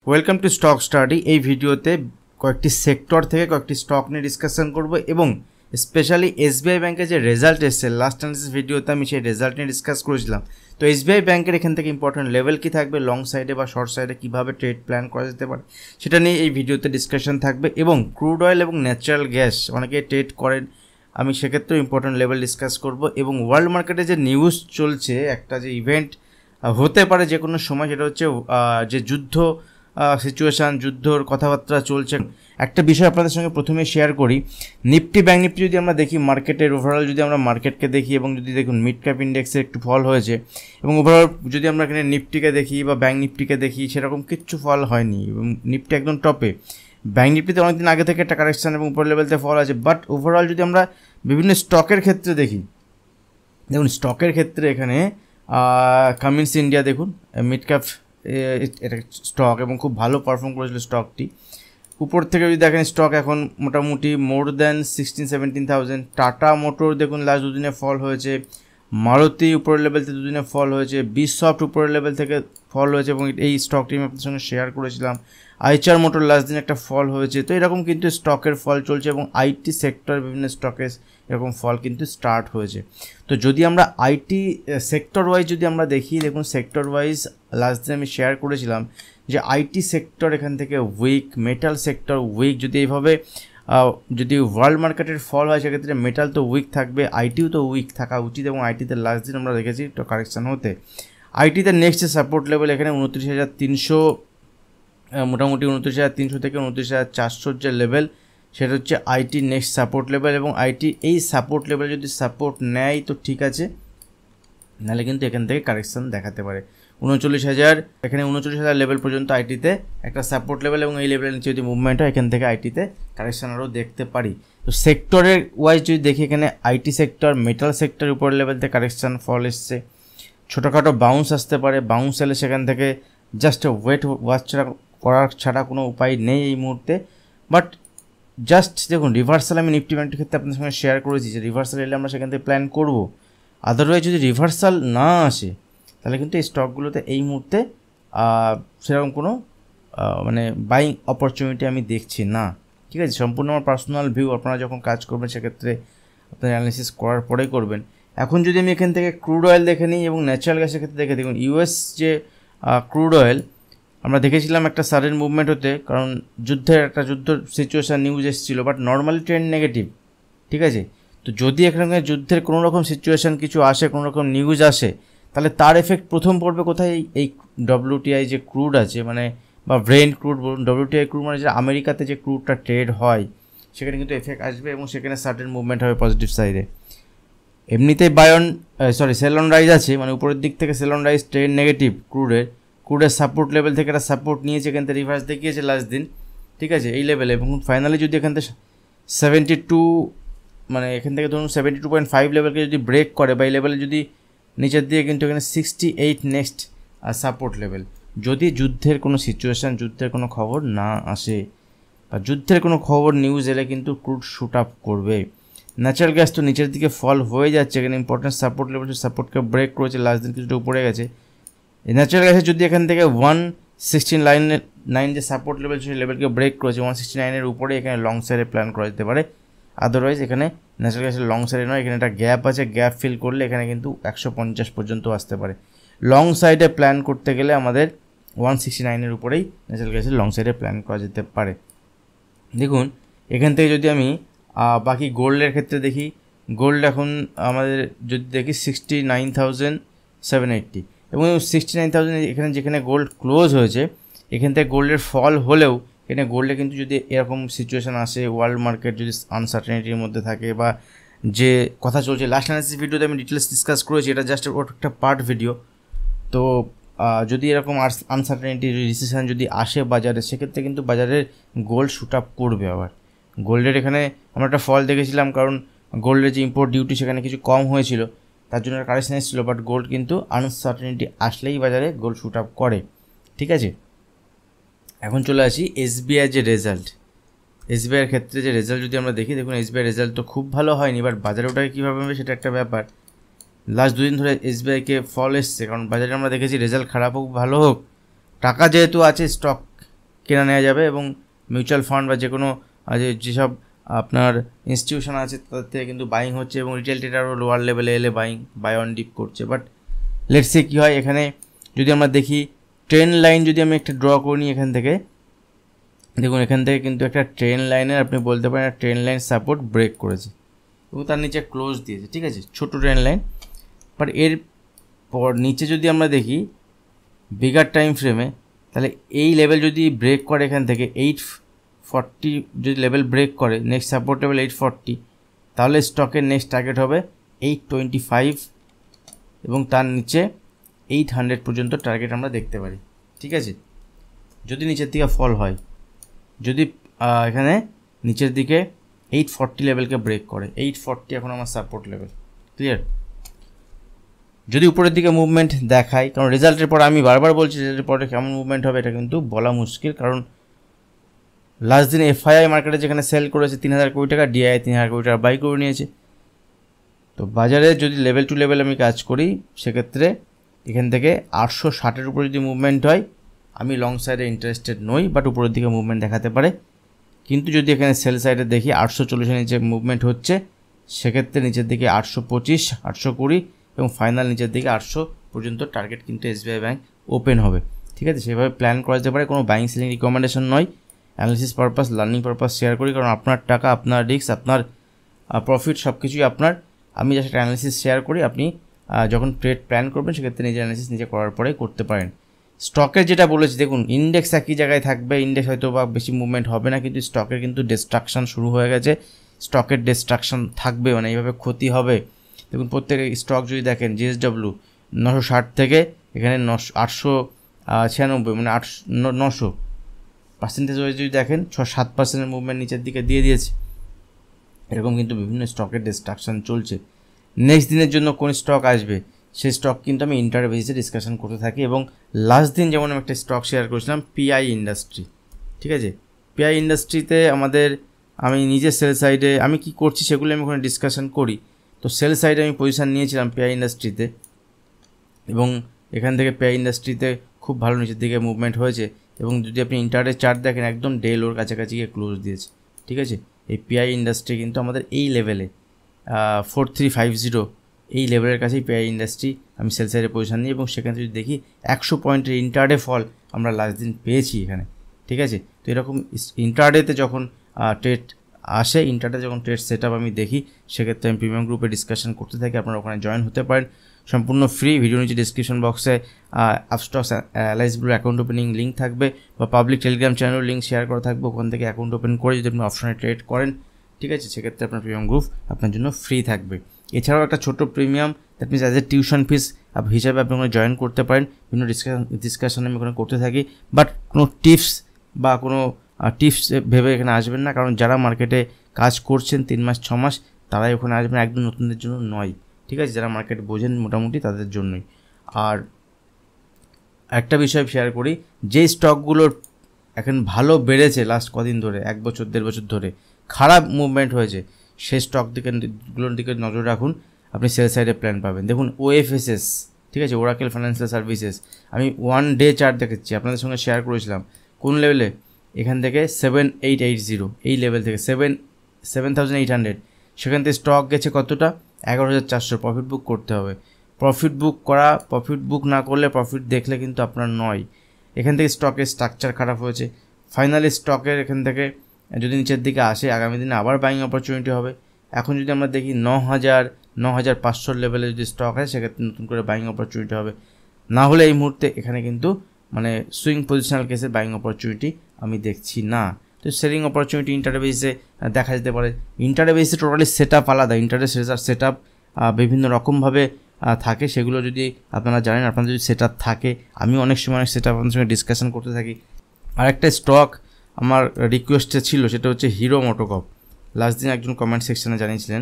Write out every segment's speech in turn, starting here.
Welcome to stock study. এই ভিডিওতে কয়েকটি সেক্টর থেকে কয়েকটি স্টক নিয়ে ডিসকাশন করব এবং স্পেশালি এসবিআই ব্যাংকের যে রেজাল্ট এসেছে লাস্ট অ্যানালিসিস ভিডিওতে আমি সেই রেজাল্ট নিয়ে ডিসকাস করেছিলাম। তো এসবিআই ব্যাংকের এখান থেকে ইম্পর্টেন্ট লেভেল কী থাকবে, লং সাইডে বা শর্ট সাইডে কীভাবে ট্রেড প্ল্যান করা যেতে পারে সেটা নিয়ে এই ভিডিওতে ডিসকাশন থাকবে। এবং ক্রুড অয়েল এবং ন্যাচারাল গ্যাস অনেকে ট্রেড করেন, আমি সেক্ষেত্রেও ইম্পর্টেন্ট লেভেল ডিসকাস করব। এবং ওয়ার্ল্ড মার্কেটে যে নিউজ চলছে, একটা যে ইভেন্ট হতে পারে যে কোনো সময়, সেটা হচ্ছে যে যুদ্ধ সিচুয়েশান, যুদ্ধর কথাবার্তা চলছে। একটা বিষয় আপনাদের সঙ্গে প্রথমে শেয়ার করি, নিফটি ব্যাংক নিফটি যদি আমরা দেখি, মার্কেটের ওভারঅল যদি আমরা মার্কেটকে দেখি এবং যদি দেখুন মিড ক্যাপ ইন্ডেক্সের একটু ফল হয়েছে এবং ওভারঅল যদি আমরা এখানে নিফটিকে দেখি বা ব্যাংক নিফটিকে দেখি সেরকম কিচ্ছু ফল হয়নি এবং নিফটি একদম টপে। ব্যাংক নিফটিতে অনেকদিন আগে থেকে একটা কারেকশান এবং উপর লেভেলতে ফল আছে, বাট ওভারঅল যদি আমরা বিভিন্ন স্টকের ক্ষেত্রে দেখি, দেখুন স্টকের ক্ষেত্রে এখানে কামিন্স ইন্ডিয়া দেখুন মিড ক্যাপ এটা স্টক এবং খুব ভালো পারফর্ম করেছিল স্টকটি। উপর থেকে যদি দেখেন স্টক এখন মোটামুটি মোর দ্যান 16-17,000। টাটা মোটর দেখুন লাস্ট দুদিনে ফল হয়েছে, মারুতি উপরের লেভেল থেকে দুদিনে ফল হয়েছে, বিসফট উপরের লেভেল থেকে ফল হয়েছে এবং এই স্টকটি আমি আপনাদের সঙ্গে শেয়ার করেছিলাম। আইচার মোটর লাস্ট দিনে একটা ফল হয়েছে। তো এরকম কিন্তু স্টকের ফল চলছে এবং আইটি সেক্টর বিভিন্ন স্টকে এরকম ফল কিন্তু স্টার্ট হয়েছে। তো যদি আমরা আইটি সেক্টর ওয়াইজ যদি আমরা দেখি, দেখুন সেক্টর ওয়াইজ লাস্ট দিন আমি শেয়ার করেছিলাম যে আইটি সেক্টর এখান থেকে উইক, মেটাল সেক্টর উইক। যদি এইভাবে যদি ওয়ার্ল্ড মার্কেটের ফল হয় সেক্ষেত্রে মেটাল তো উইক থাকবে, আইটিও তো উইক থাকা উচিত এবং আইটিতে লাস্ট দিন আমরা দেখেছি তো কারেকশান হতে। আইটিতে নেক্সট সাপোর্ট লেভেল এখানে 29,300, মোটামুটি 29,300 থেকে 29,400 যে লেভেল সেটা হচ্ছে আইটি নেক্সট সাপোর্ট লেভেল। এবং আইটি এই সাপোর্ট লেভেল যদি সাপোর্ট নেয় তো ঠিক আছে, নাহলে কিন্তু এখান থেকে কারেকশান দেখাতে পারে। 39,000 এখানে 39,000 লেভেল পর্যন্ত আইটিতে একটা সাপোর্ট লেভেল এবং এই লেভেলের নিচে যদি মুভমেন্ট হয় এখান থেকে আইটিতে কারেকশান আরও দেখতে পারি। তো সেক্টরের ওয়াইজ যদি দেখি, এখানে আইটি সেক্টর, মেটাল সেক্টরের উপর লেভেল থেকে কারেকশান ফল এসছে, ছোটোখাটো বাউন্স আসতে পারে, বাউন্স এলে সেখান থেকে জাস্ট ওয়েট ওয়াচ করার ছাড়া কোনো উপায় নেই এই মুহূর্তে। বাট জাস্ট দেখুন রিভার্সাল আমি নিফটি ব্যাংকের ক্ষেত্রে আপনার সঙ্গে শেয়ার করেছি যে রিভার্সাল এলে আমরা সেখান থেকে প্ল্যান করব। আদারওয়াইজ যদি রিভার্সাল না আসে তাহলে কিন্তু এই স্টকগুলোতে এই মুহূর্তে সেরকম কোনো মানে বাইং অপরচুনিটি আমি দেখছি না। ঠিক আছে, সম্পূর্ণ আমার পার্সোনাল ভিউ, আপনারা যখন কাজ করবেন সেক্ষেত্রে আপনার অ্যানালিসিস করার পরেই করবেন। এখন যদি আমি এখান থেকে ক্রুড অয়েল দেখে নিই এবং ন্যাচারাল গ্যাসের ক্ষেত্রে দেখে দেখুন ইউএস যে ক্রুড অয়েল আমরা দেখেছিলাম একটা সাডেন মুভমেন্ট হতে, কারণ একটা যুদ্ধ সিচুয়েশান নিউজ এসেছিলো, বাট নর্মালি ট্রেন্ড নেগেটিভ। ঠিক আছে, তো যদি এখানে যুদ্ধের কোনো রকম সিচুয়েশান কিছু আসে, কোনো রকম নিউজ আসে, তাহলে তার এফেক্ট প্রথম পড়বে কোথায়? এই ডব্লিউটিআই যে ক্রুড আছে মানে বা ব্রেন্ট ক্রুড বলুন, ডব্লিউটিআই ক্রুড মানে যে আমেরিকাতে যে ক্রুডটা ট্রেড হয় সেখানে কিন্তু এফেক্ট আসবে এবং সেখানে সাডেন মুভমেন্ট হবে পজিটিভ সাইডে। এমনিতেই সেল অন রাইজ আছে, মানে উপরের দিক থেকে sell on rise trend negative ক্রুডের সাপোর্ট লেভেল থেকে একটা সাপোর্ট নিয়েছে, এখান থেকে রিভার্স দেখিয়েছে লাস্ট দিন। ঠিক আছে, এই লেভেলে এবং ফাইনালি যদি এখান থেকে 72 মানে এখান থেকে ধরুন 72.5 লেভেলকে যদি ব্রেক করে বা এই লেভেলে যদি নিচের দিয়ে, কিন্তু এখানে 68 নেক্সট সাপোর্ট লেভেল। যদি যুদ্ধের কোনো সিচুয়েশান, যুদ্ধের কোনো খবর না আসে বা যুদ্ধের কোনো খবর নিউজ এলে কিন্তু ক্রুড শুট আপ করবে। ন্যাচারাল গ্যাস তো নিচের দিকে ফল হয়ে যাচ্ছে, এখানে ইম্পর্টেন্ট সাপোর্ট লেভেল সাপোর্টকে ব্রেক করেছে লাস্ট দিন, কিছুটা উপরে গেছে। ন্যাচারাল গ্যাসে যদি এখান থেকে 169 যে সাপোর্ট লেভেল সেই লেভেলকে ব্রেক করেছে, 169-এর উপরে এখানে লং সাইডে প্ল্যান করা যেতে পারে। আদারওয়াইজ এখানে ন্যাচারাল গ্যাসের লং সাইডে নয়, এখানে একটা গ্যাপ আছে, গ্যাপ ফিল করলে এখানে কিন্তু 150 পর্যন্ত আসতে পারে। লং সাইডে প্ল্যান করতে গেলে আমাদের 169-এর উপরেই ন্যাচারাল গ্যাসের লং সাইডে প্ল্যান করা যেতে পারে। দেখুন এখান থেকে যদি আমি বাকি গোল্ডের ক্ষেত্রে দেখি, গোল্ড এখন আমাদের যদি দেখি 69,780 এবং 69,000 এখানে যেখানে গোল্ড ক্লোজ হয়েছে এখান থেকে গোল্ডের ফল হলেও এখানে গোল্ডে কিন্তু যদি এরকম সিচুয়েশান আসে, ওয়ার্ল্ড মার্কেট যদি আনসার্টেনিটির মধ্যে থাকে বা যে কথা চলছে, লাস্ট অ্যানালিসিস ভিডিওতে আমি ডিটেলস ডিসকাস করেছি, এটা জাস্ট একটা পার্ট ভিডিও। তো যদি এরকম আনসার্টেনিটি রিসেশন যদি আসে বাজারে, সেক্ষেত্রে কিন্তু বাজারের গোল্ড শুট আপ করবে। আবার গোল্ডের এখানে আমরা একটা ফল দেখেছিলাম, কারণ গোল্ডের যে ইম্পোর্ট ডিউটি সেখানে কিছু কম হয়েছিল, তার জন্য কারেকশন এসেছিলো, বাট গোল্ড কিন্তু আনসার্টেনিটি আসলেই বাজারে গোল্ড শুট আপ করে। ঠিক আছে, এখন চলে আসি এসবিআই যে রেজাল্ট, এসবিআইয়ের ক্ষেত্রে যে রেজাল্ট যদি আমরা দেখি, দেখুন এসবিআই রেজাল্ট তো খুব ভালো হয়নি, বাট বাজারে ওটাকে কীভাবে হবে সেটা একটা ব্যাপার। লাস্ট দুদিন ধরে এসবিআইকে ফল এসছে, কারণ বাজারে আমরা দেখেছি রেজাল্ট খারাপ হোক ভালো হোক, টাকা যেহেতু আছে স্টক কেনা নেওয়া যাবে এবং মিউচুয়াল ফান্ড বা যে কোনো যেসব আপনার ইনস্টিটিউশন আছে তাদের থেকে কিন্তু বাইং হচ্ছে এবং রিটেল ট্রেডারও লোয়ার লেভেলে এলে বাই অন ডিপ করছে। বাট লেটস সে কী হয় এখানে। যদি আমরা দেখি ট্রেন্ড লাইন যদি আমি একটা ড্র করে নিই এখান থেকে, দেখুন এখান থেকে কিন্তু একটা ট্রেন্ড লাইনের আপনি বলতে পারেন ট্রেন্ড লাইন সাপোর্ট ব্রেক করেছে এবং তার নিচে ক্লোজ দিয়েছে, ঠিক আছে, ছোটো ট্রেন্ড লাইন। বাট এর পর নিচে যদি আমরা দেখি বিগার টাইম ফ্রেমে, তাহলে এই লেভেল যদি ব্রেক করে এখান থেকে 840 যদি লেভেল ব্রেক করে, নেক্সট সাপোর্ট লেভেল 840, তাহলে স্টকের নেক্সট টার্গেট হবে 825 এবং তার নিচে 800 পর্যন্ত টার্গেট আমরা দেখতে পারি, ঠিক আছে, যদি নিচের দিকে ফল হয়। যদি এখানে নিচের দিকে 840 লেভেলকে ব্রেক করে, 840 এখন আমার সাপোর্ট লেভেল, ক্লিয়ার। যদি উপরের দিকে মুভমেন্ট দেখায়, কারণ রেজাল্টের পর আমি বারবার বলছি রেজাল্টের পরে কেমন মুভমেন্ট হবে এটা কিন্তু বলা মুশকিল, কারণ লাস্ট দিন এফআইআই মার্কেটে যেখানে সেল করেছে 3000 কোটি টাকা, ডিআই 3000 কোটি টাকা বাই করে নিয়েছে। তো বাজারে যদি লেভেল টু লেভেল আমি কাজ করি সেক্ষেত্রে এখান থেকে 860-এর উপরে যদি মুভমেন্ট হয়, আমি লং সাইডে ইন্টারেস্টেড নই, বাট উপরের দিকে মুভমেন্ট দেখাতে পারে। কিন্তু যদি এখানে সেল সাইডে দেখি 840-এর নিচে মুভমেন্ট হচ্ছে, সেক্ষেত্রে নিচের দিকে 825, 820 এবং ফাইনাল নিচের দিকে 800 পর্যন্ত টার্গেট কিন্তু এসবিআই ব্যাংক ওপেন হবে, ঠিক আছে। সেভাবে প্ল্যান করা যেতে পারে, কোনো বাইং সেলিং রিকমেন্ডেশন নয়, analysis purpose, learning purpose share করি, কারণ আপনার টাকা, আপনার রিস্ক, আপনার প্রফিট সব কিছুই আপনার। আমি জাস্ট একটা অ্যানালিসিস শেয়ার করি, আপনি যখন ট্রেড প্ল্যান করবেন সেক্ষেত্রে নিজের অ্যানালিসিস নিজে করার পরেই করতে পারেন। স্টকের যেটা বলেছি, দেখুন ইন্ডেক্স একই জায়গায় থাকবে, ইন্ডেক্স হয়তো বা বেশি মুভমেন্ট হবে না, কিন্তু স্টকের কিন্তু ডিস্ট্রাকশন শুরু হয়ে গেছে, স্টকের ডিস্ট্রাকশন থাকবে, মানে এইভাবে ক্ষতি হবে। দেখুন প্রত্যেক স্টক যদি দেখেন, জিএসডব্লিউ 960 থেকে এখানে 896, মানে 900% যদি দেখেন 6-7% মুভমেন্ট নিচের দিকে দিয়ে দিয়েছে। এরকম কিন্তু বিভিন্ন স্টকের ডিস্ট্রাকশন চলছে। নেক্সট দিনের জন্য কোন স্টক আসবে সেই স্টক কিন্তু আমি ইন্টার বেসিসে ডিসকাশন করতে থাকি। এবং লাস্ট দিন যেমন আমি একটা স্টক শেয়ার করেছিলাম পিআই ইন্ডাস্ট্রি, ঠিক আছে। পিআই ইন্ডাস্ট্রিতে আমি নিজের সেল সাইডে আমি কি করছি সেগুলো আমি ওখানে ডিসকাশন করি। তো সেল সাইডে আমি পজিশান নিয়েছিলাম পিআই ইন্ডাস্ট্রিতে এবং এখান থেকে পিআই ইন্ডাস্ট্রিতে খুব ভালো নিচের দিকে মুভমেন্ট হয়েছে এবং যদি আপনি ইন্টারডে চার্ট দেখেন একদম ডে লোর কাছাকাছি গিয়ে ক্লোজ দিয়েছে, ঠিক আছে। এই পিআই ইন্ডাস্ট্রি কিন্তু আমাদের এই লেভেলে 4350 এই লেভেলের কাছেই পিআই ইন্ডাস্ট্রি আমি সেল সাইডে পজিশন নিই এবং সেখানে যদি দেখি 100 পয়েন্টের ইন্টারডে ফল আমরা লাস্ট দিন পেয়েছি এখানে, ঠিক আছে। তো এরকম ইন্টারডেতে যখন ট্রেড আসে, ইন্টারডে যখন ট্রেড সেট আপ আমি দেখি, সেক্ষেত্রে আমি প্রিমিয়াম গ্রুপে ডিসকাশন করতে থাকি। আপনারা ওখানে জয়েন হতে পারেন, সম্পূর্ণ ফ্রি। ভিডিও নিচে ডিসক্রিপশন বক্সে আপস্টক্স অ্যালাইস ব্লুর অ্যাকাউন্ট ওপেনিং লিঙ্ক থাকবে বা public Telegram channel link share করা থাকবে, ওখান থেকে অ্যাকাউন্ট ওপেন করে যদি আপনি অপশনে ট্রেড করেন, ঠিক আছে, সেক্ষেত্রে আপনার প্রিমিয়াম গ্রুপ আপনার জন্য ফ্রি থাকবে। এছাড়াও একটা ছোটো premium, that means as a tuition fees হিসাবে আপনি ওখানে জয়েন করতে পারেন। বিভিন্ন ডিসকাশন আমি ওখানে করতে থাকি, বাট কোনো টিপস বা কোনো টিপস ভেবে এখানে আসবেন না, কারণ যারা মার্কেটে কাজ করছেন 3 মাস 6 মাস তারাই ওখানে আসবেন, একদম নতুনদের জন্য নয়, ঠিক আছে। যারা মার্কেট বোঝেন মোটামুটি তাদের জন্যই। আর একটা বিষয় শেয়ার করি, যে স্টকগুলো এখন ভালো বেড়েছে লাস্ট কদিন ধরে, 1 বছর 1.5 বছর ধরে খারাপ মুভমেন্ট হয়েছে, সেই স্টকগুলোর দিকে নজর রাখুন, আপনি সেল সাইডে প্ল্যান পাবেন। দেখুন ওএফএসএস, ঠিক আছে, ওরাকেল ফাইন্যান্সিয়াল সার্ভিসেস, আমি 1 ডে চার্ট দেখাচ্ছি, আপনাদের সঙ্গে শেয়ার করেছিলাম কোন লেভেলে, এখান থেকে 7880 এই লেভেল থেকে 7800, সেখান থেকে স্টক গেছে কতটা, 11400। প্রফিট বুক করতে হবে, প্রফিট বুক না করলে, প্রফিট দেখলে কিন্তু আপনার নয়। এখান থেকে স্টকের স্ট্রাকচার খারাপ হয়েছে, ফাইনালি স্টকের এখান থেকে যদি নিচের দিকে আসে আগামী দিনে আবার বাইং অপরচুনিটি হবে। এখন যদি আমরা দেখি 9500 লেভেলে যদি স্টক হয়, সেক্ষেত্রে নতুন করে বাইং অপরচুনিটি হবে, না হলে এই মুহূর্তে এখানে কিন্তু মানে সুইং পজিশনাল কেসে বাইং অপরচুনিটি আমি দেখছি না। তো সেলিং অপরচুনিটি ইন্টারডে বেসিসে দেখা যেতে পারে। ইন্টারডে বেসিসে টোটালি সেট আপ আলাদা, ইন্টারডে সেট আপ বিভিন্ন রকমভাবে থাকে, সেগুলো যদি আপনারা জানেন, আপনাদের যদি সেট আপ থাকে, আমি অনেক সময় সেট আপ আপনাদের সঙ্গে ডিসকাশন করতে থাকি। আরেকটা স্টক আমার রিকোয়েস্টে ছিল, সেটা হচ্ছে হিরো মোটোকর্প। লাস্ট দিন একজন কমেন্ট সেকশনে জানিয়েছিলেন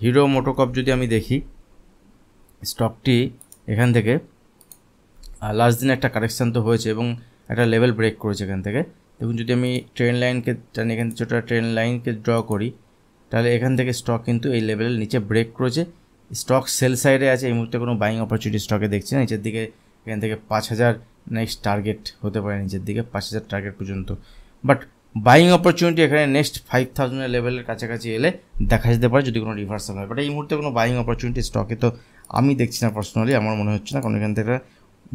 হিরো মোটোকর্প। যদি আমি দেখি স্টকটি এখান থেকে লাস্ট দিন একটা কারেকশান তো হয়েছে এবং একটা লেভেল ব্রেক করেছে এখান থেকে। দেখুন যদি আমি ট্রেন্ড লাইনকে টানি, এখান থেকে ছোটো ট্রেন্ড লাইনকে ড্র করি, তাহলে এখান থেকে স্টক কিন্তু এই লেভেলের নিচে ব্রেক করেছে। স্টক সেল সাইডে আছে, এই মুহূর্তে কোনো বাইং অপরচুনিটি স্টকে দেখছি না। নিচের দিকে এখান থেকে 5000 নেক্সট টার্গেট হতে পারে নিচের দিকে 5000 টার্গেট পর্যন্ত। বাট বাইং অপরচুনিটি এখানে নেক্সট 5000 লেভেলের কাছাকাছি এলে দেখা যেতে পারে যদি কোনো রিভার্সাল হয়। বাট এই মুহূর্তে কোনো বাইং অপরচুনিটি স্টকে তো আমি দেখছি না পার্সোনালি, আমার মনে হচ্ছে না, কারণ এখান থেকে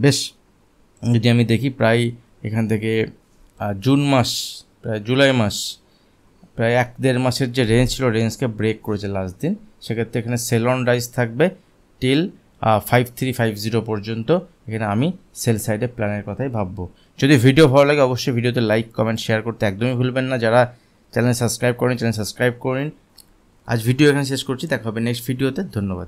বেশ যদি আমি দেখি প্রায় এখান থেকে জুন মাস, প্রায় জুলাই মাস, প্রায় 1-1.5 মাসের যে রেঞ্জ ছিল রেঞ্জকে ব্রেক করেছে লাস্ট দিন। সেক্ষেত্রে এখানে সেল অন রাইজ থাকবে টিল 5350 পর্যন্ত। এখানে আমি সেল সাইডে প্ল্যানের কথাই ভাববো। যদি ভিডিও ভালো লাগে অবশ্যই ভিডিওতে লাইক কমেন্ট শেয়ার করতে একদমই ভুলবেন না। যারা চ্যানেল সাবস্ক্রাইব করেন চ্যানেল সাবস্ক্রাইব করুন। আজ ভিডিও এখানে শেষ করছি, দেখা হবে নেক্সট ভিডিওতে। ধন্যবাদ।